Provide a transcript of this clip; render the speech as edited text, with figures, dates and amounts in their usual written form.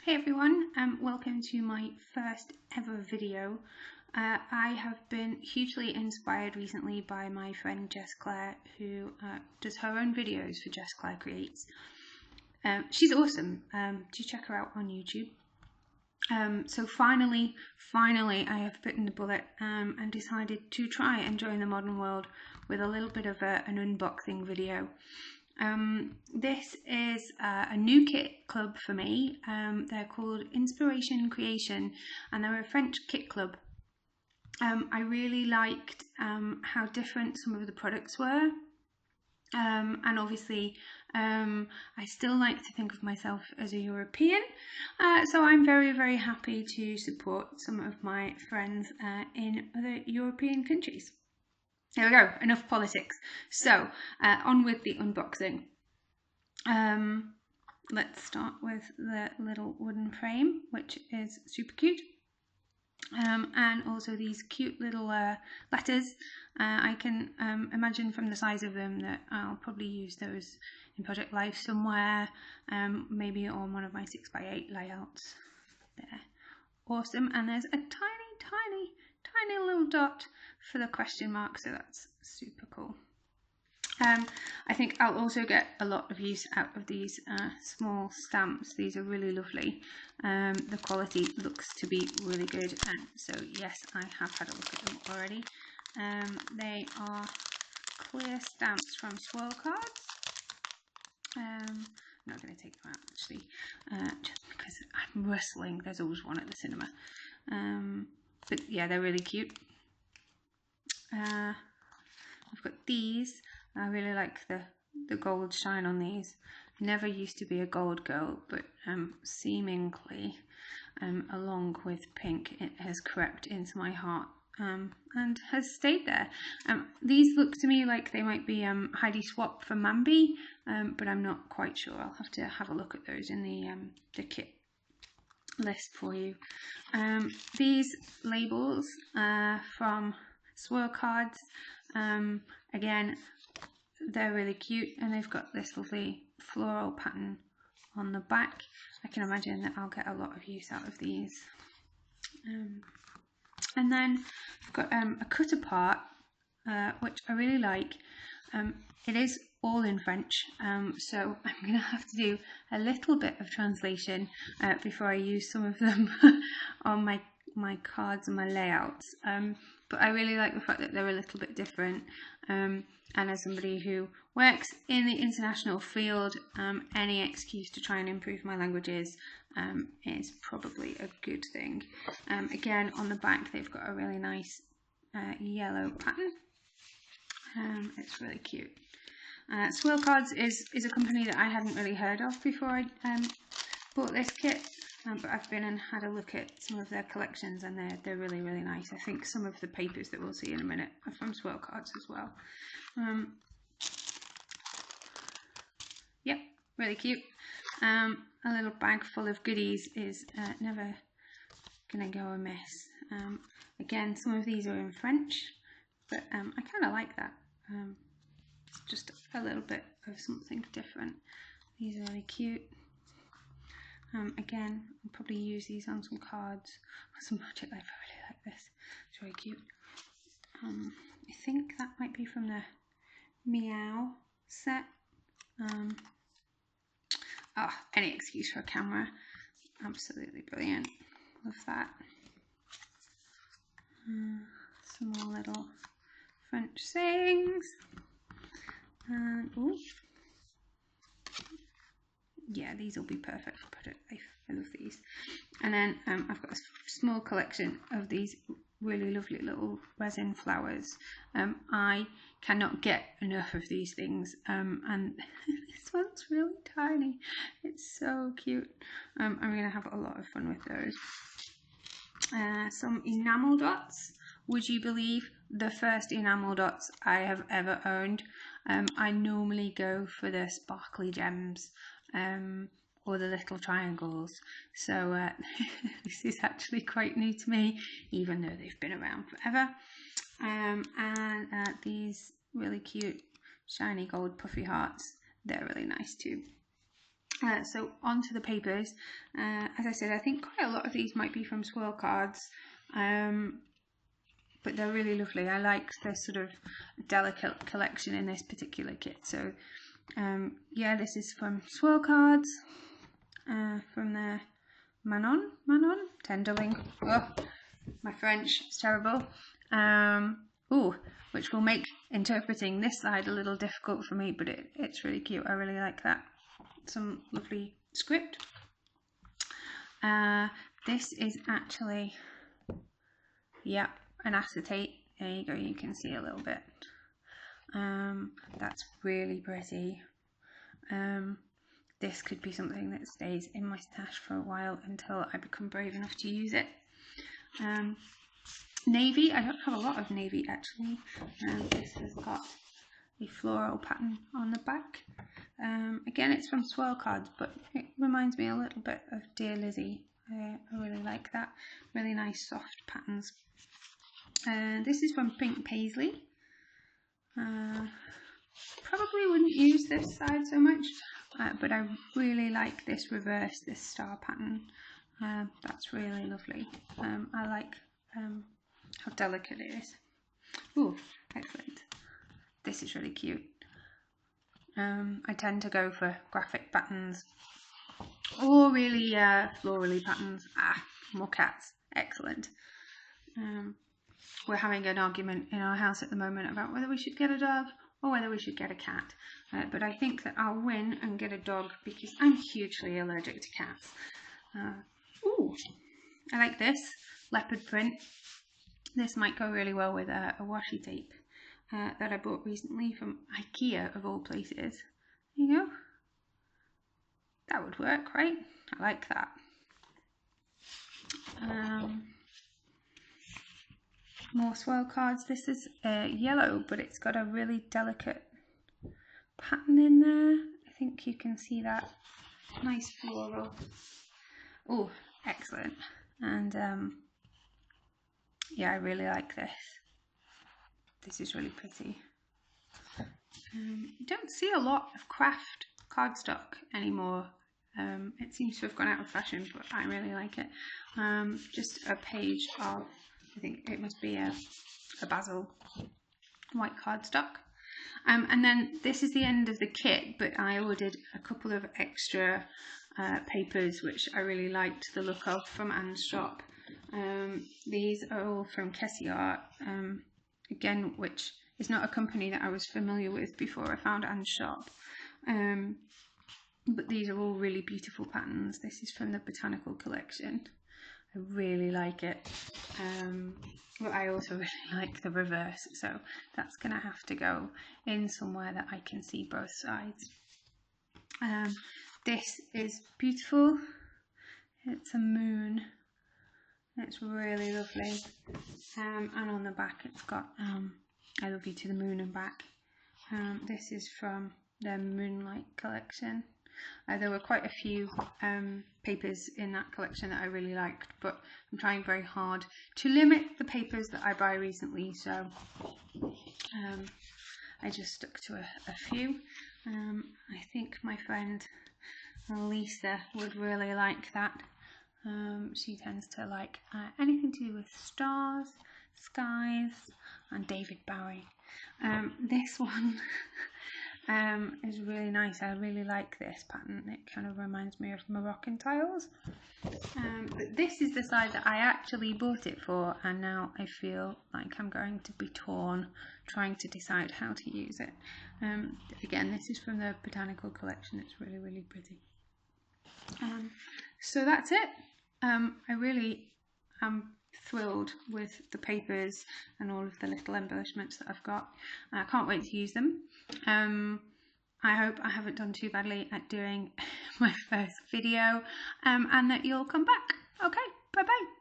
Hey everyone, welcome to my first ever video. I have been hugely inspired recently by my friend Jess Claire, who does her own videos for Jess Claire Creates. She's awesome. Do check her out on YouTube. So finally, I have bitten the bullet and decided to try and join the modern world with a little bit of an unboxing video. This is a new kit club for me. They're called Inspirational Creation, and they're a French kit club. I really liked how different some of the products were. And obviously I still like to think of myself as a European, so I'm very happy to support some of my friends in other European countries. There we go, enough politics. So on with the unboxing. Let's start with the little wooden frame, which is super cute. And also these cute little letters. I can imagine from the size of them that I'll probably use those in Project Life somewhere, maybe on one of my 6x8 layouts. There, awesome. And there's a tiny little dot for the question mark, so that's super cool. I think I'll also get a lot of use out of these small stamps. These are really lovely. The quality looks to be really good, and so yes, I have had a look at them already. They are clear stamps from Swirl Cards. I'm not going to take them out actually, just because I'm wrestling. There's always one at the cinema. But yeah, they're really cute. I've got these. I really like the gold shine on these. I never used to be a gold girl, but seemingly, along with pink, it has crept into my heart and has stayed there. These look to me like they might be Heidi Swap for Mambi, but I'm not quite sure. I'll have to have a look at those in the kit list for you. These labels from Swirl Cards, again, they're really cute, and they've got this lovely floral pattern on the back. I can imagine that I'll get a lot of use out of these. And then I've got a cut apart, which I really like. It is all in French, so I'm going to have to do a little bit of translation before I use some of them on my cards and my layouts. But I really like the fact that they're a little bit different. And as somebody who works in the international field, any excuse to try and improve my languages is probably a good thing. Again, on the back they've got a really nice yellow pattern. It's really cute. Swirl Cards is a company that I hadn't really heard of before I bought this kit, but I've been and had a look at some of their collections, and they're really nice. I think some of the papers that we'll see in a minute are from Swirl Cards as well. Yep, really cute. A little bag full of goodies is never gonna go amiss. Again, some of these are in French, but I kind of like that. It's just a little bit of something different. These are really cute. Again, I'll probably use these on some cards or some Project Life. I really like this. It's very cute. I think that might be from the Meow set. Any excuse for a camera. Absolutely brilliant. Love that. Some more little French sayings. And ooh, yeah, these will be perfect for Project Life. I love these. And then I've got a small collection of these really lovely little resin flowers. I cannot get enough of these things, and this one's really tiny. It's so cute. I'm going to have a lot of fun with those. Some enamel dots. Would you believe the first enamel dots I have ever owned? I normally go for the sparkly gems or the little triangles, so this is actually quite new to me, even though they've been around forever. And these really cute shiny gold puffy hearts, they're really nice too. So onto the papers. As I said, I think quite a lot of these might be from swirl cards, but they're really lovely. I like the sort of delicate collection in this particular kit. So yeah, this is from swirl cards, from their Manon, Tenderling. Oh, my French is terrible. Which will make interpreting this side a little difficult for me, but it's really cute. I really like that. Some lovely script. This is actually, yeah, an acetate. There you go, you can see a little bit. That's really pretty. This could be something that stays in my stash for a while until I become brave enough to use it. Navy, I don't have a lot of navy actually. This has got a floral pattern on the back. Again, it's from swirl cards, but it reminds me a little bit of Dear Lizzie. I really like that. Really nice soft patterns. This is from Pink Paisley. Probably wouldn't use this side so much, but I really like this reverse, this star pattern. That's really lovely. I like how delicate it is. Oh, excellent. This is really cute. I tend to go for graphic patterns or really florally patterns. More cats. Excellent. We're having an argument in our house at the moment about whether we should get a dog or whether we should get a cat. But I think that I'll win and get a dog because I'm hugely allergic to cats. Ooh, I like this leopard print. This might go really well with a washi tape that I bought recently from IKEA of all places. There you go. That would work, right? I like that. More swirl cards. This is yellow, but it's got a really delicate pattern in there. I think you can see that. Nice floral. Oh, excellent. And yeah, I really like this. This is really pretty. You don't see a lot of craft cardstock anymore. It seems to have gone out of fashion, but I really like it. Just a page of, I think it must be a basil white cardstock. And then this is the end of the kit, but I ordered a couple of extra papers which I really liked the look of from Anne's shop. These are all from Kessie Art, again, which is not a company that I was familiar with before I found Anne's shop. But these are all really beautiful patterns. This is from the Botanical Collection. I really like it. But I also really like the reverse, so that's going to have to go in somewhere that I can see both sides. This is beautiful. It's a moon. It's really lovely. And on the back it's got I love you to the moon and back. This is from their Moonlight collection. There were quite a few papers in that collection that I really liked, but I'm trying very hard to limit the papers that I buy recently, so I just stuck to a few. I think my friend Lisa would really like that. She tends to like anything to do with stars, skies, and David Bowie. This one is really nice. I really like this pattern. It kind of reminds me of Moroccan tiles. But this is the side that I actually bought it for, and now I feel like I'm going to be torn trying to decide how to use it. Again, this is from the Botanical Collection. It's really, really pretty. So that's it. I really am thrilled with the papers and all of the little embellishments that I've got. I can't wait to use them. I hope I haven't done too badly at doing my first video, and that you'll come back. Okay, bye bye.